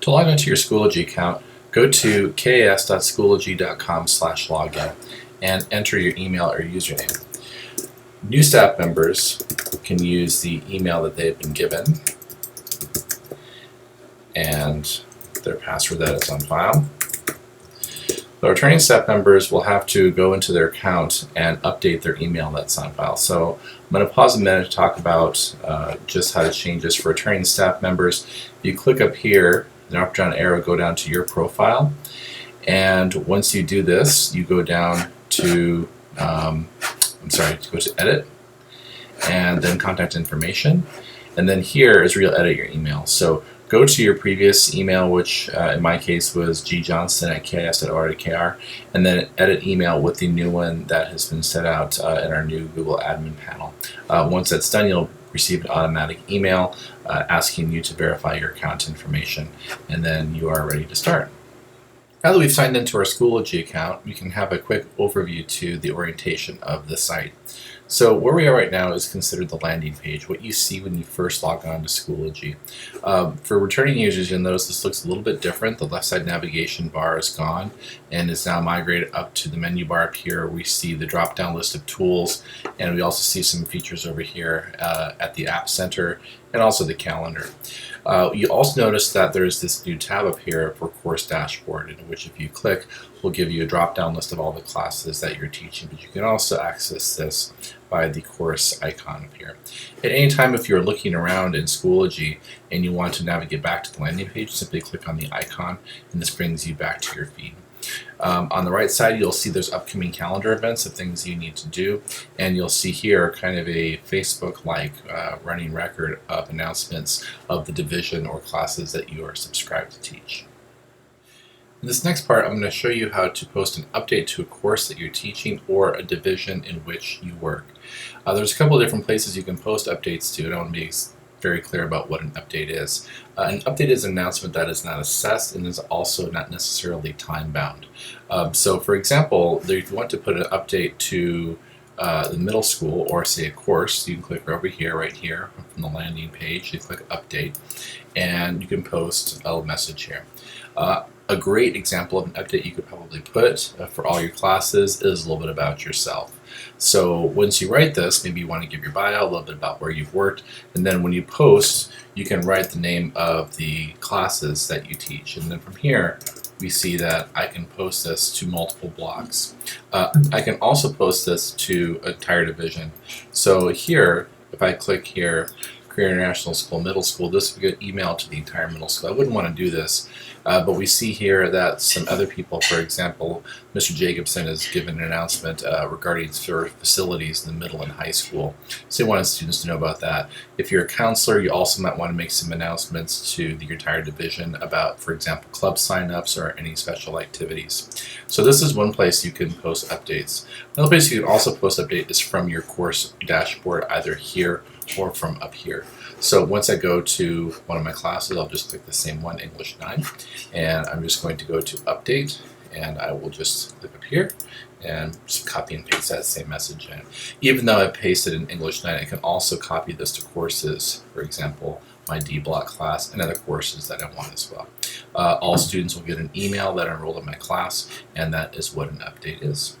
To log into your Schoology account, go to kis.schoology.com/login and enter your email or username. New staff members can use the email that they've been given and their password that is on file. The returning staff members will have to go into their account and update their email that's on file. So I'm going to pause a minute to talk about just how to change this for returning staff members. You click up here, the up down arrow, go down to your profile, and once you do this, you go down to go to edit, and then contact information, and then here is where you'll edit your email. So go to your previous email, which in my case was gjohnson@kis.org.kr, and then edit email with the new one that has been set out in our new Google admin panel. Once that's done, you'll receive an automatic email asking you to verify your account information, and then you are ready to start. Now that we've signed into our Schoology account, we can have a quick overview to the orientation of the site. So where we are right now is considered the landing page, what you see when you first log on to Schoology. For returning users, you'll notice this looks a little bit different. The left side navigation bar is gone and is now migrated up to the menu bar up here. We see the drop down list of tools, and we also see some features over here at the App Center and also the calendar. You also notice that there's this new tab up here for Course Dashboard, in which if you click, will give you a drop-down list of all the classes that you're teaching, but you can also access this by the course icon up here. At any time, if you're looking around in Schoology and you want to navigate back to the landing page, simply click on the icon, and this brings you back to your feed. On the right side, you'll see there's upcoming calendar events of things you need to do, and you'll see here kind of a Facebook-like running record of announcements of the division or classes that you are subscribed to teach. In this next part, I'm going to show you how to post an update to a course that you're teaching or a division in which you work. There's a couple of different places you can post updates to, and I want to be very clear about what an update is. An update is an announcement that is not assessed and is also not necessarily time-bound. So for example, if you want to put an update to the middle school or say a course, you can click over here, right here from the landing page, you click update, and you can post a message here. A great example of an update you could probably put for all your classes is a little bit about yourself. So once you write this, maybe you want to give your bio, a little bit about where you've worked, and then when you post, you can write the name of the classes that you teach. And then from here, we see that I can post this to multiple blocks. I can also post this to an entire division. So here, if I click here, Career International School, Middle School, this would get emailed to the entire middle school. I wouldn't want to do this, but we see here that some other people, for example, Mr. Jacobson has given an announcement regarding facilities in the middle and high school. So he wanted students to know about that. If you're a counselor, you also might want to make some announcements to your entire division about, for example, club signups or any special activities. So this is one place you can post updates. Another place you can also post update is from your course dashboard, either here or from up here. So once I go to one of my classes, I'll just click the same one, English 9, and I'm just going to go to update, and I will just click up here and just copy and paste that same message in. Even though I pasted in English 9, I can also copy this to courses, for example, my D block class and other courses that I want as well. All students will get an email that are enrolled in my class, and that is what an update is.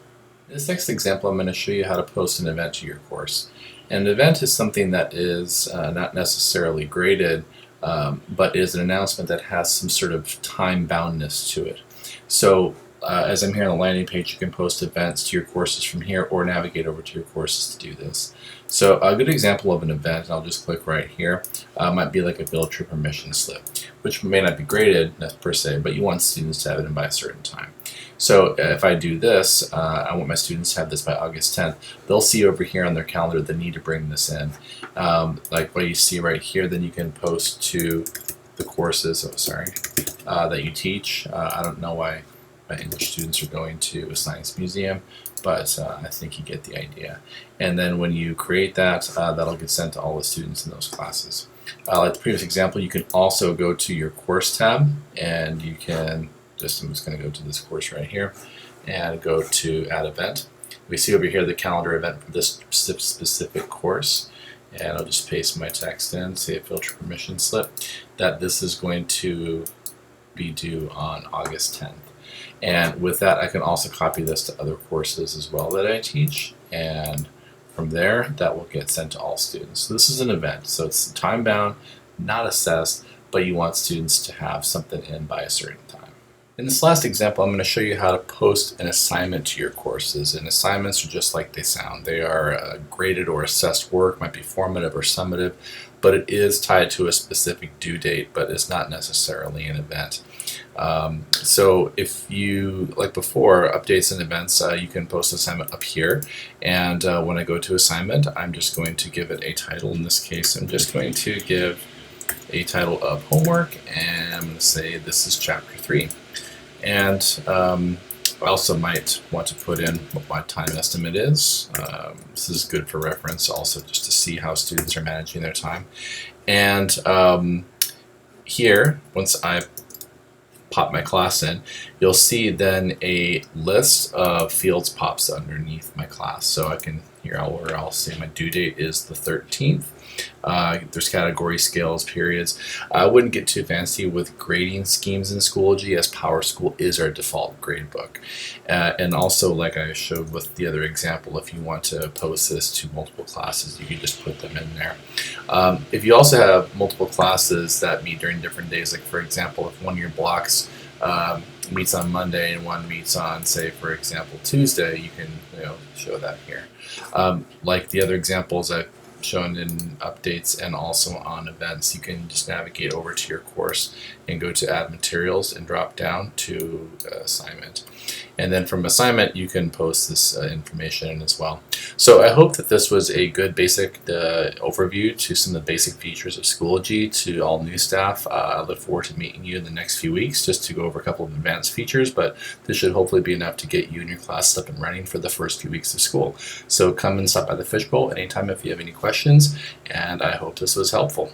In this next example, I'm going to show you how to post an event to your course. An event is something that is not necessarily graded, but is an announcement that has some sort of time-boundness to it. So as I'm here on the landing page, you can post events to your courses from here or navigate over to your courses to do this. So a good example of an event, I'll just click right here, might be like a field trip permission slip, which may not be graded per se, but you want students to have it in by a certain time. So if I do this, I want my students to have this by August 10th. They'll see over here on their calendar the need to bring this in. Like what you see right here, then you can post to the courses, that you teach. I don't know why my English students are going to a science museum, but I think you get the idea. And then when you create that, that'll get sent to all the students in those classes. Like the previous example, you can also go to your course tab, and you can I'm just going to go to this course right here and go to add event. We see over here the calendar event for this specific course, and I'll just paste my text in, say a filter permission slip, that this is going to be due on August 10th. And with that, I can also copy this to other courses as well that I teach, and from there, that will get sent to all students. So this is an event, so it's time-bound, not assessed, but you want students to have something in by a certain time. In this last example, I'm going to show you how to post an assignment to your courses. And assignments are just like they sound. They are graded or assessed work, might be formative or summative, but it is tied to a specific due date, but it's not necessarily an event. So if you, like before, updates and events, you can post an assignment up here. And when I go to assignment, I'm just going to give it a title. In this case, I'm just going to give a title of homework, and I'm going to say this is chapter 3. And I also might want to put in what my time estimate is. This is good for reference also, just to see how students are managing their time. And here, once I pop my class in, you'll see then a list of fields pops underneath my class. So I can, here I'll say my due date is the 13th. There's category, scales, periods. I wouldn't get too fancy with grading schemes in Schoology, as PowerSchool is our default grade book. And also, like I showed with the other example, if you want to post this to multiple classes, you can just put them in there. If you also have multiple classes that meet during different days, like for example, if one of your blocks meets on Monday and one meets on, say, for example, Tuesday, you can show that here. Like the other examples I've shown in updates and also on events, you can just navigate over to your course and go to add materials and drop down to assignment. And then from assignment, you can post this information in as well. So I hope that this was a good basic overview to some of the basic features of Schoology to all new staff. I look forward to meeting you in the next few weeks just to go over a couple of advanced features, but this should hopefully be enough to get you and your class up and running for the first few weeks of school. So come and stop by the Fishbowl anytime if you have any questions, and I hope this was helpful.